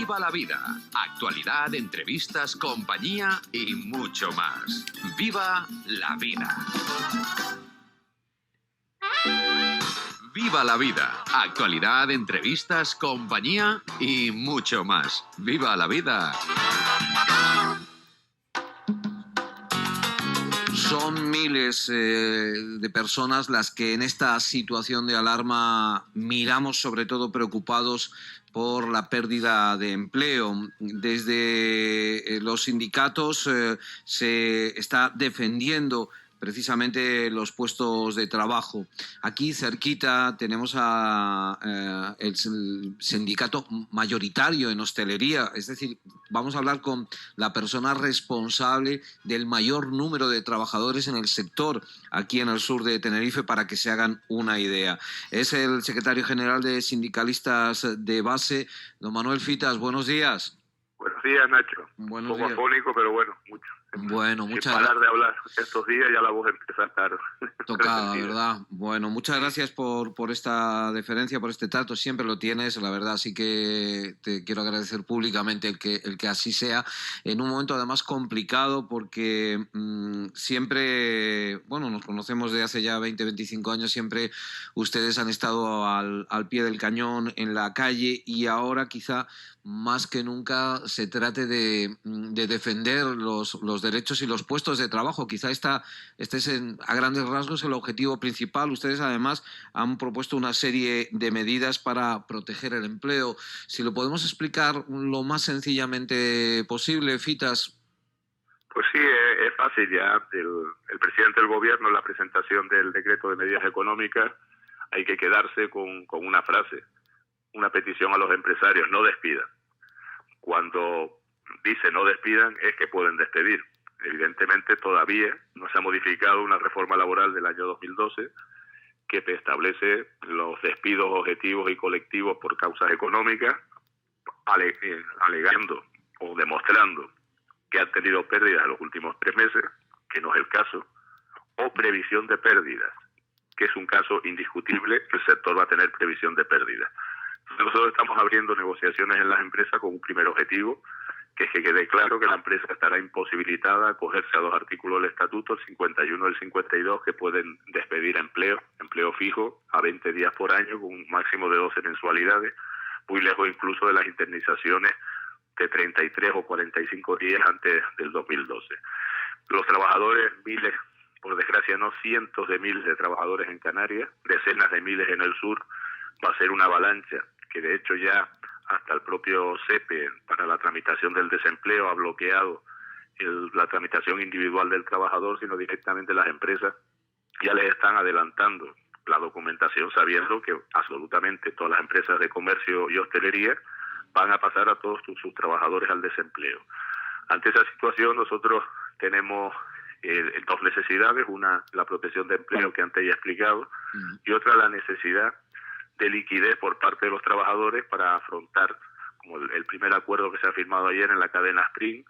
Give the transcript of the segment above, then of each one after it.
Viva la vida. Actualidad, entrevistas, compañía y mucho más. Viva la vida. Viva la vida. Actualidad, entrevistas, compañía y mucho más. Viva la vida. Son miles de personas las que en esta situación de alarma miramos, sobre todo preocupados por la pérdida de empleo. Desde los sindicatos se está defendiendo precisamente los puestos de trabajo. Aquí cerquita tenemos el sindicato mayoritario en hostelería, es decir, vamos a hablar con la persona responsable del mayor número de trabajadores en el sector aquí en el sur de Tenerife para que se hagan una idea. Es el secretario general de Sindicalistas de Base, don Manuel Fitas. Buenos días. Buenos días, Nacho. Buenos Un poco días. afónico, pero bueno, mucho. Bueno, Sin muchas parar de hablar estos días ya la voz empieza a estar tocada, resentida. ¿verdad? Bueno, muchas gracias por esta deferencia, por este trato. Siempre lo tienes, la verdad. Así que te quiero agradecer públicamente el que así sea. En un momento además complicado porque siempre, bueno, nos conocemos de hace ya 20, 25 años. Siempre ustedes han estado al pie del cañón en la calle y ahora quizá más que nunca se trate de defender los derechos y los puestos de trabajo. Quizá este es a grandes rasgos el objetivo principal. Ustedes además han propuesto una serie de medidas para proteger el empleo. Si lo podemos explicar lo más sencillamente posible, Fitas. Pues sí, es fácil ya. El presidente del gobierno, en la presentación del decreto de medidas económicas, hay que quedarse con una frase, una petición a los empresarios: no despidan. Cuando dice no despidan es que pueden despedir. Evidentemente todavía no se ha modificado una reforma laboral del año 2012 que establece los despidos objetivos y colectivos por causas económicas, alegando o demostrando que han tenido pérdidas en los últimos 3 meses, que no es el caso, o previsión de pérdidas, que es un caso indiscutible que el sector va a tener previsión de pérdidas. Nosotros estamos abriendo negociaciones en las empresas con un primer objetivo, que es que quede claro que la empresa estará imposibilitada a acogerse a 2 artículos del Estatuto, el 51 y el 52, que pueden despedir empleo fijo a 20 días por año con un máximo de 12 mensualidades, muy lejos incluso de las indemnizaciones de 33 o 45 días antes del 2012. Los trabajadores, miles, por desgracia no cientos de miles de trabajadores en Canarias, decenas de miles en el sur, va a ser una avalancha que de hecho ya hasta el propio SEPE para la tramitación del desempleo ha bloqueado la tramitación individual del trabajador, sino directamente las empresas ya les están adelantando la documentación sabiendo que absolutamente todas las empresas de comercio y hostelería van a pasar a todos sus trabajadores al desempleo. Ante esa situación nosotros tenemos 2 necesidades: una, la protección de empleo que antes ya he explicado, y otra, la necesidad de liquidez por parte de los trabajadores para afrontar, como el primer acuerdo que se ha firmado ayer en la cadena Spring,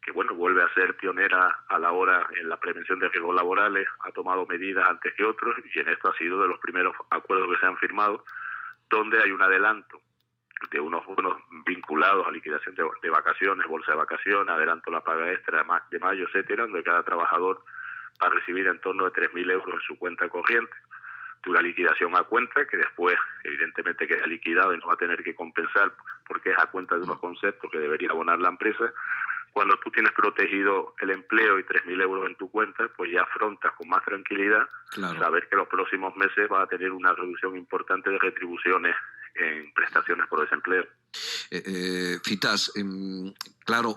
que bueno, vuelve a ser pionera a la hora en la prevención de riesgos laborales, ha tomado medidas antes que otros, y en esto ha sido de los primeros acuerdos que se han firmado, donde hay un adelanto de unos bonos vinculados a liquidación de vacaciones, bolsa de vacaciones, adelanto la paga extra de mayo, etcétera, donde cada trabajador va a recibir en torno de 3.000 euros en su cuenta corriente, de una liquidación a cuenta que después evidentemente queda liquidado y no va a tener que compensar porque es a cuenta de unos conceptos que debería abonar la empresa. Cuando tú tienes protegido el empleo y 3.000 euros en tu cuenta, pues ya afrontas con más tranquilidad, claro, saber que los próximos meses vas a tener una reducción importante de retribuciones en prestaciones por desempleo. Fitas, claro,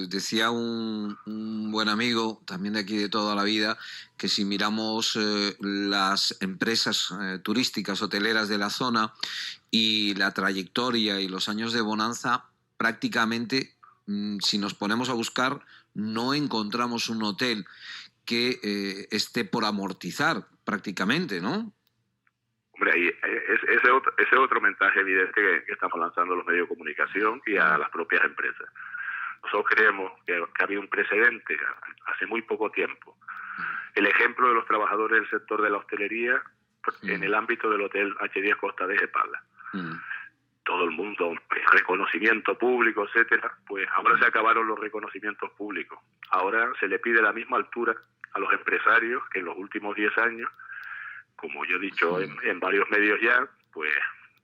decía un buen amigo, también de aquí de toda la vida, que si miramos las empresas turísticas, hoteleras de la zona y la trayectoria y los años de bonanza, prácticamente, si nos ponemos a buscar, no encontramos un hotel que esté por amortizar prácticamente, ¿no? Hombre, ahí ese otro mensaje evidente que estamos lanzando a los medios de comunicación y a las propias empresas. Nosotros creemos que ha habido un precedente hace muy poco tiempo. El ejemplo de los trabajadores del sector de la hostelería en el ámbito del hotel H10 Costa de Gepala. todo el mundo, reconocimiento público, etcétera, pues ahora se acabaron los reconocimientos públicos. Ahora se le pide la misma altura a los empresarios que en los últimos 10 años, como yo he dicho en varios medios ya, pues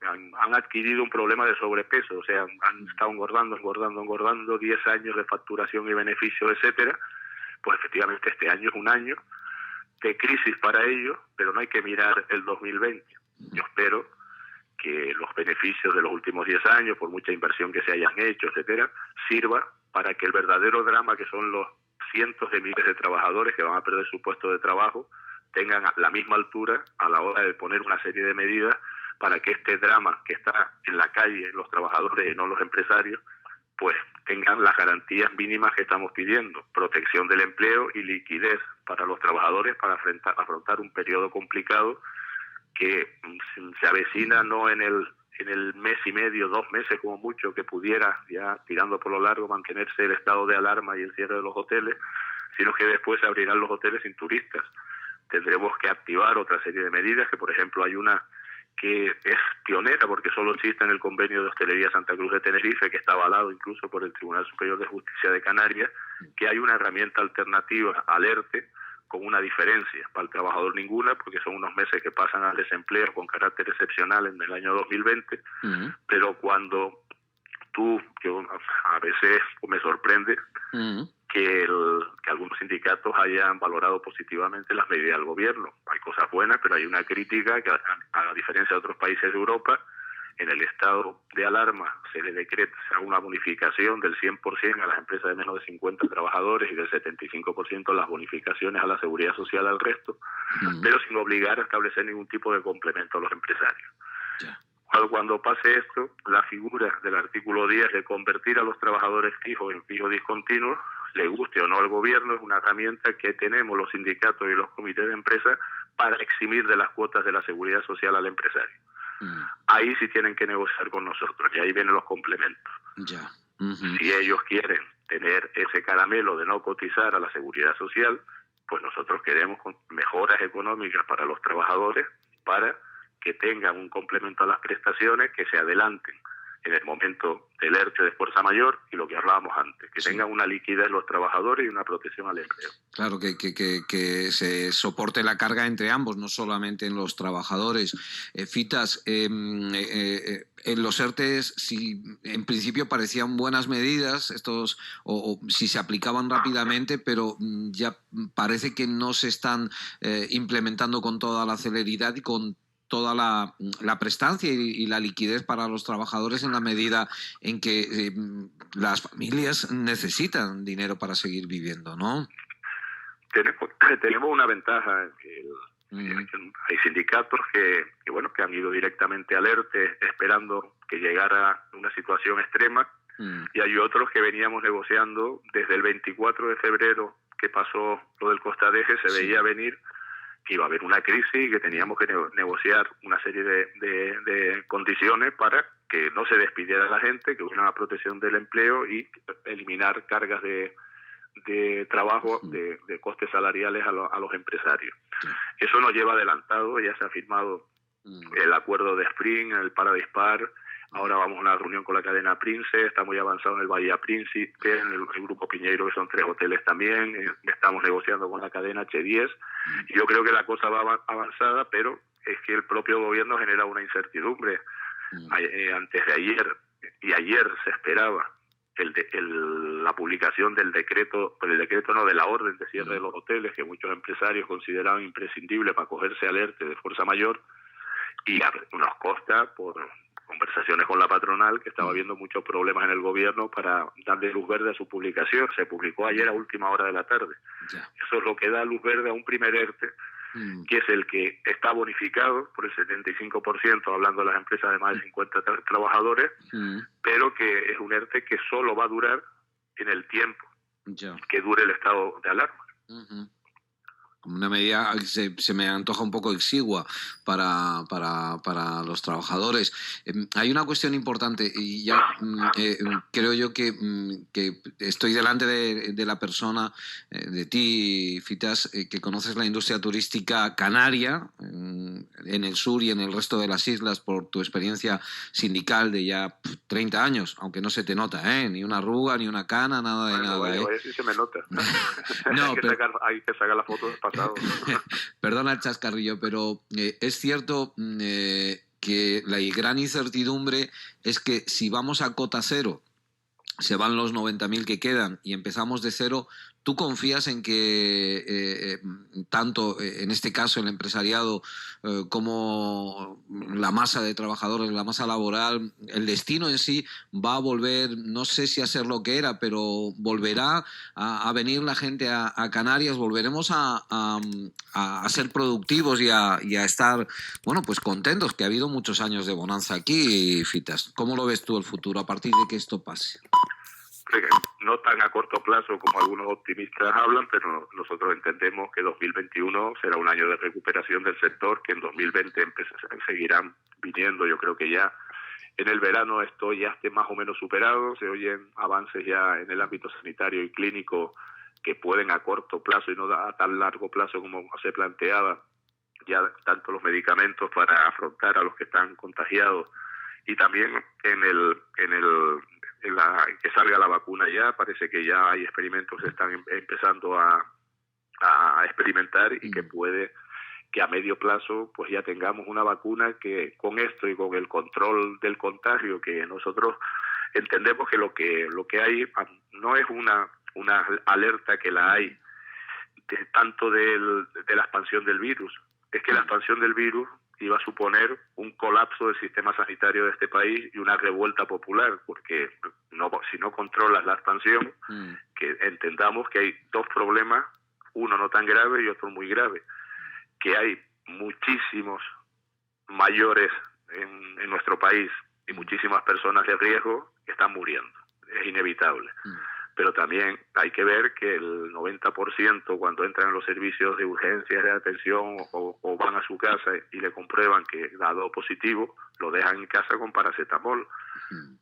han adquirido un problema de sobrepeso, o sea, han estado engordando 10 años de facturación y beneficio, etcétera. Pues efectivamente este año es un año de crisis para ellos, pero no hay que mirar el 2020. Yo espero que los beneficios de los últimos 10 años, por mucha inversión que se hayan hecho, etcétera, sirva para que el verdadero drama, que son los cientos de miles de trabajadores que van a perder su puesto de trabajo, tengan la misma altura a la hora de poner una serie de medidas para que este drama que está en la calle, los trabajadores y no los empresarios, pues tengan las garantías mínimas que estamos pidiendo: protección del empleo y liquidez para los trabajadores para afrontar un periodo complicado que se avecina no en el mes y medio, 2 meses como mucho, que pudiera, ya tirando por lo largo, mantenerse el estado de alarma y el cierre de los hoteles, sino que después se abrirán los hoteles sin turistas. Tendremos que activar otra serie de medidas, que por ejemplo hay una que es pionera porque solo existe en el convenio de hostelería Santa Cruz de Tenerife, que está avalado incluso por el Tribunal Superior de Justicia de Canarias, que hay una herramienta alternativa al ERTE, con una diferencia: para el trabajador ninguna, porque son unos meses que pasan al desempleo con carácter excepcional en el año 2020, pero cuando yo a veces me sorprende que algunos sindicatos hayan valorado positivamente las medidas del gobierno. Hay cosas buenas, pero hay una crítica que, a diferencia de otros países de Europa, en el estado de alarma se le decreta una bonificación del 100% a las empresas de menos de 50 trabajadores y del 75% las bonificaciones a la seguridad social al resto, pero sin obligar a establecer ningún tipo de complemento a los empresarios. Cuando pase esto, la figura del artículo 10 de convertir a los trabajadores fijos en fijos discontinuos, le guste o no al gobierno, es una herramienta que tenemos los sindicatos y los comités de empresa para eximir de las cuotas de la seguridad social al empresario. Ahí sí tienen que negociar con nosotros y ahí vienen los complementos. Si ellos quieren tener ese caramelo de no cotizar a la seguridad social, pues nosotros queremos mejoras económicas para los trabajadores para que tengan un complemento a las prestaciones, que se adelanten en el momento del ERTE de fuerza mayor y lo que hablábamos antes, que tengan una liquidez los trabajadores y una protección al empleo. Claro, que se soporte la carga entre ambos, no solamente en los trabajadores. Fitas, en los ERTEs, si en principio parecían buenas medidas, estos o si se aplicaban rápidamente, pero ya parece que no se están implementando con toda la celeridad y con toda la prestancia y la liquidez para los trabajadores, en la medida en que las familias necesitan dinero para seguir viviendo, ¿no? Tenemos una ventaja, hay sindicatos que han ido directamente al ERTE esperando que llegara una situación extrema, y hay otros que veníamos negociando desde el 24 de febrero que pasó lo del Costa de Eje, se veía venir que iba a haber una crisis y que teníamos que negociar una serie de condiciones para que no se despidiera la gente, que hubiera una protección del empleo y eliminar cargas de trabajo, de costes salariales a los empresarios. Eso nos lleva adelantado, ya se ha firmado el acuerdo de Spring, el Paradispar. Ahora vamos a una reunión con la cadena Prince, está muy avanzado en el Bahía Príncipe, en el Grupo Piñeiro, que son 3 hoteles también. Estamos negociando con la cadena H10. Yo creo que la cosa va avanzada, pero es que el propio gobierno genera una incertidumbre. Antes de ayer, y ayer se esperaba la publicación del decreto, de la orden de cierre de los hoteles, que muchos empresarios consideraban imprescindible para acogerse al ERTE de fuerza mayor, y nos consta por conversaciones con la patronal que estaba habiendo muchos problemas en el gobierno para darle luz verde a su publicación. Se publicó ayer a última hora de la tarde. Eso es lo que da luz verde a un primer ERTE, que es el que está bonificado por el 75%, hablando de las empresas de más de 50 trabajadores, pero que es un ERTE que solo va a durar en el tiempo que dure el estado de alarma. una medida que se me antoja un poco exigua para los trabajadores. Hay una cuestión importante y ya creo yo que estoy delante de la persona, de ti, Fitas, que conoces la industria turística canaria en el sur y en el resto de las islas por tu experiencia sindical de ya 30 años, aunque no se te nota, ni una arruga, ni una cana, nada de nada. Vaya, sí se me nota. No, hay que sacar la foto del pasado. Perdona el chascarrillo, pero es cierto que la gran incertidumbre es que si vamos a cota cero, se van los 90.000 que quedan y empezamos de cero. ¿Tú confías en que tanto en este caso el empresariado como la masa de trabajadores, la masa laboral, el destino en sí va a volver, no sé si a ser lo que era, pero volverá a venir la gente a Canarias, volveremos a ser productivos y a estar, bueno, pues contentos, que ha habido muchos años de bonanza aquí, Fitas? ¿Cómo lo ves tú el futuro a partir de que esto pase? No tan a corto plazo como algunos optimistas hablan, pero nosotros entendemos que 2021 será un año de recuperación del sector, que en 2020 seguirán viniendo. Yo creo que ya en el verano esto ya esté más o menos superado. Se oyen avances ya en el ámbito sanitario y clínico que pueden a corto plazo y no a tan largo plazo como se planteaba, ya tanto los medicamentos para afrontar a los que están contagiados y también que salga la vacuna ya. Parece que ya hay experimentos que están empezando a experimentar y que puede que a medio plazo pues ya tengamos una vacuna que con esto y con el control del contagio, que nosotros entendemos que lo que hay no es una alerta que la hay tanto de la expansión del virus, es que la expansión del virus iba a suponer un colapso del sistema sanitario de este país y una revuelta popular, porque si no controlas la expansión, que entendamos que hay dos problemas, uno no tan grave y otro muy grave, que hay muchísimos mayores en nuestro país y muchísimas personas de riesgo que están muriendo, es inevitable. Pero también hay que ver que el 90% cuando entran en los servicios de urgencias de atención o van a su casa y le comprueban que ha dado positivo, lo dejan en casa con paracetamol,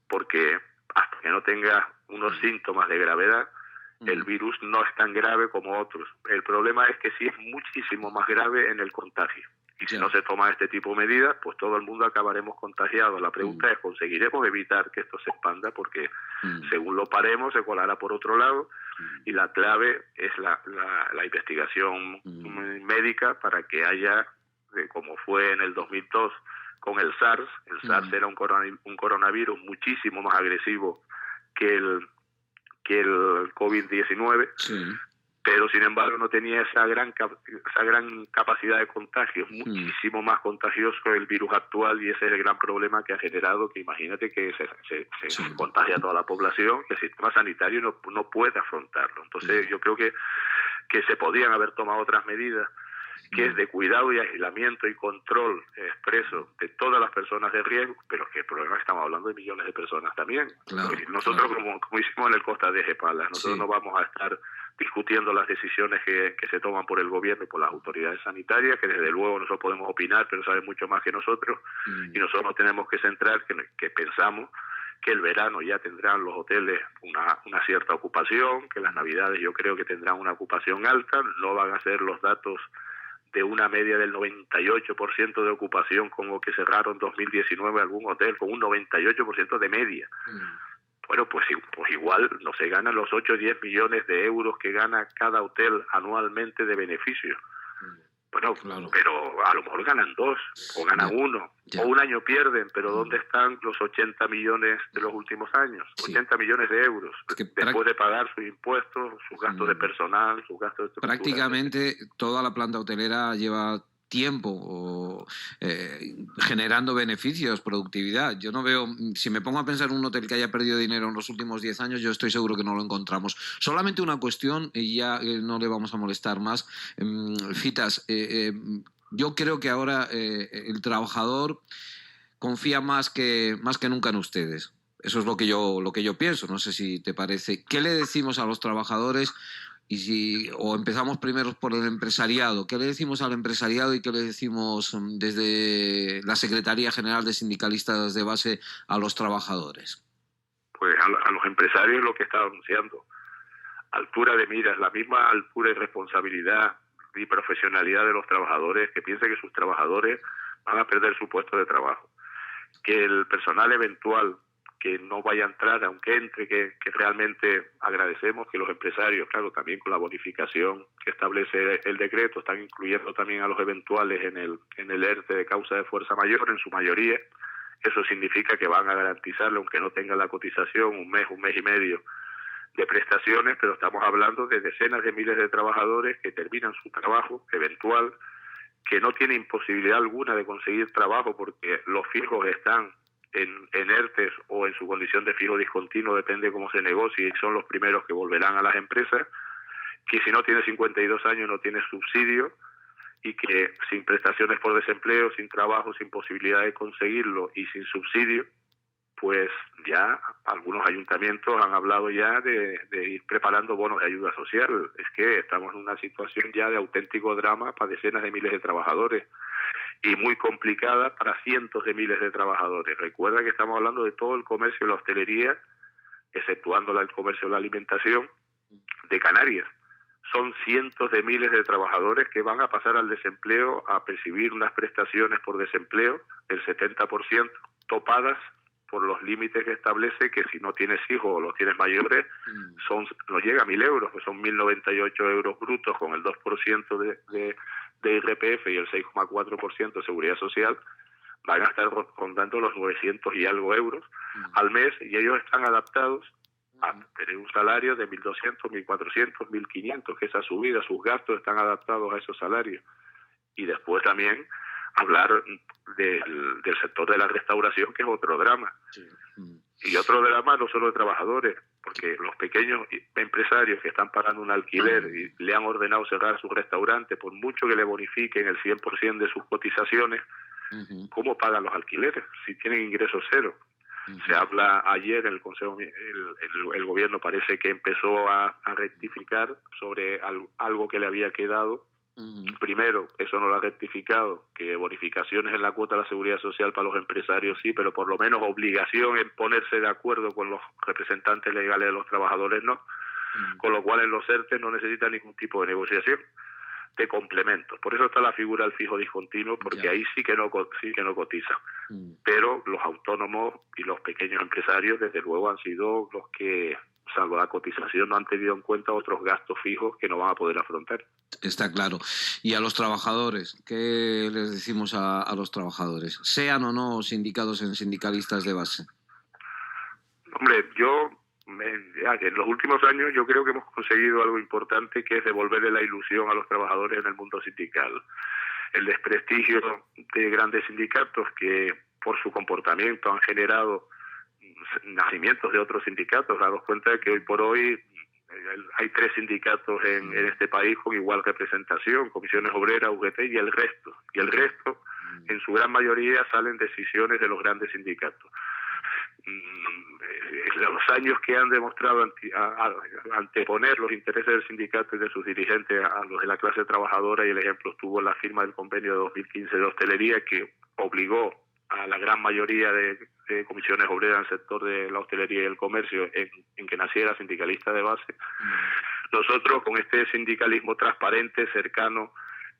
porque hasta que no tenga unos síntomas de gravedad, el virus no es tan grave como otros. El problema es que sí es muchísimo más grave en el contagio. Y si no se toman este tipo de medidas, pues todo el mundo acabaremos contagiados. La pregunta es, ¿conseguiremos evitar que esto se expanda? Porque según lo paremos, se colará por otro lado. Y la clave es la investigación médica para que haya, como fue en el 2002 con el SARS. El SARS era un coronavirus muchísimo más agresivo que el COVID-19. Sí. Pero sin embargo no tenía esa gran capacidad de contagio, muchísimo más contagioso el virus actual, y ese es el gran problema que ha generado, que imagínate que se contagia a toda la población, que el sistema sanitario no puede afrontarlo. Entonces yo creo que se podían haber tomado otras medidas, que es de cuidado y aislamiento y control expreso de todas las personas de riesgo, pero que el problema es que estamos hablando de millones de personas también. Claro, nosotros, como hicimos en el Costa de Gepalas, nosotros no vamos a estar discutiendo las decisiones que se toman por el gobierno y por las autoridades sanitarias, que desde luego nosotros podemos opinar, pero saben mucho más que nosotros, y nosotros nos tenemos que centrar que pensamos que el verano ya tendrán los hoteles una cierta ocupación, que las navidades yo creo que tendrán una ocupación alta, no van a ser los datos de una media del 98% de ocupación como que cerraron 2019 algún hotel con un 98% de media. Bueno, pues igual no se ganan los 8 o 10 millones de euros que gana cada hotel anualmente de beneficio. Bueno, claro, pero a lo mejor ganan 2 o ganan 1 o un año pierden, pero ¿dónde están los 80 millones de los últimos años? 80 millones de euros, después de pagar sus impuestos, sus gastos de personal, sus gastos de estructura. Prácticamente toda la planta hotelera lleva tiempo generando beneficios, productividad. Yo no veo, si me pongo a pensar en un hotel que haya perdido dinero en los últimos 10 años, yo estoy seguro que no lo encontramos. Solamente una cuestión, y ya no le vamos a molestar más. Fitas, yo creo que ahora el trabajador confía más que nunca en ustedes. Eso es lo que yo pienso, no sé si te parece. ¿Qué le decimos a los trabajadores O empezamos primero por el empresariado. ¿Qué le decimos al empresariado y qué le decimos desde la Secretaría General de Sindicalistas de Base a los trabajadores? Pues a los empresarios lo que está anunciando. Altura de miras, la misma altura y responsabilidad y profesionalidad de los trabajadores, que piensen que sus trabajadores van a perder su puesto de trabajo. Que el personal eventual que no vaya a entrar, aunque entre, que realmente agradecemos que los empresarios, claro, también con la bonificación que establece el decreto, están incluyendo también a los eventuales en el ERTE de causa de fuerza mayor, en su mayoría. Eso significa que van a garantizarle, aunque no tenga la cotización, un mes y medio de prestaciones, pero estamos hablando de decenas de miles de trabajadores que terminan su trabajo eventual, que no tienen posibilidad alguna de conseguir trabajo porque los fijos están en ERTES o en su condición de fijo discontinuo, depende cómo se negocie, y son los primeros que volverán a las empresas, que si no tiene 52 años no tiene subsidio, y que sin prestaciones por desempleo, sin trabajo, sin posibilidad de conseguirlo y sin subsidio, pues ya algunos ayuntamientos han hablado ya de ir preparando bonos de ayuda social. Es que estamos en una situación ya de auténtico drama para decenas de miles de trabajadores y muy complicada para cientos de miles de trabajadores. Recuerda que estamos hablando de todo el comercio y la hostelería, exceptuando el comercio y la alimentación, de Canarias. Son cientos de miles de trabajadores que van a pasar al desempleo a percibir unas prestaciones por desempleo del 70%, topadas por los límites que establece, que si no tienes hijos o los tienes mayores, no llega a 1.000 euros, que son 1.098 euros brutos con el 2% de IRPF y el 6,4% de seguridad social, van a estar rondando los 900 y algo euros al mes, y ellos están adaptados a tener un salario de 1.200, 1.400, 1.500, que esa subida, sus gastos están adaptados a esos salarios. Y después también hablar del sector de la restauración, que es otro drama. Sí. Y otro drama no solo de trabajadores, porque los pequeños empresarios que están pagando un alquiler y le han ordenado cerrar su restaurante, por mucho que le bonifiquen el 100% de sus cotizaciones, ¿cómo pagan los alquileres si tienen ingresos cero? Se habla ayer en el Consejo, el gobierno parece que empezó a rectificar sobre algo que le había quedado. Primero, eso no lo ha rectificado, que bonificaciones en la cuota de la seguridad social para los empresarios sí, pero por lo menos obligación en ponerse de acuerdo con los representantes legales de los trabajadores no, con lo cual en los ERTE no necesita ningún tipo de negociación de complementos. Por eso está la figura del fijo discontinuo, porque ahí sí que no cotizan. Pero los autónomos y los pequeños empresarios, desde luego, han sido los que, salvo la cotización, no han tenido en cuenta otros gastos fijos que no van a poder afrontar. Está claro. Y a los trabajadores, ¿qué les decimos a los trabajadores? Sean o no sindicados en sindicalistas de base. Hombre, que en los últimos años yo creo que hemos conseguido algo importante, que es devolverle la ilusión a los trabajadores en el mundo sindical. El desprestigio de grandes sindicatos que por su comportamiento han generado nacimientos de otros sindicatos. Daros cuenta de que hoy por hoy hay 3 sindicatos en este país con igual representación, Comisiones Obreras, UGT y el resto. Y el resto, en su gran mayoría, salen decisiones de los grandes sindicatos. Los años que han demostrado anteponer los intereses del sindicato y de sus dirigentes a los de la clase trabajadora, y el ejemplo estuvo en la firma del convenio de 2015 de hostelería, que obligó a la gran mayoría de comisiones obreras en el sector de la hostelería y el comercio en que naciera sindicalista de base. Nosotros, con este sindicalismo transparente, cercano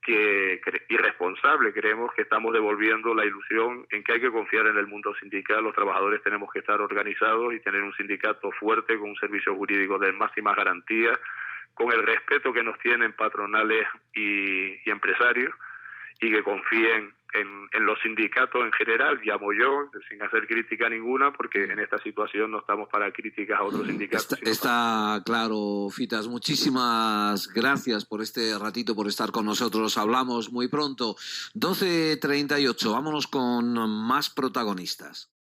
y responsable, creemos que estamos devolviendo la ilusión en que hay que confiar en el mundo sindical. Los trabajadores tenemos que estar organizados y tener un sindicato fuerte, con un servicio jurídico de máximas garantías, con el respeto que nos tienen patronales y empresarios, y que confíen en los sindicatos en general. Llamo yo, sin hacer crítica ninguna, porque en esta situación no estamos para críticas a otros sindicatos. Está claro, Fitas. Muchísimas gracias por este ratito, por estar con nosotros. Hablamos muy pronto. 12:38. Vámonos con más protagonistas.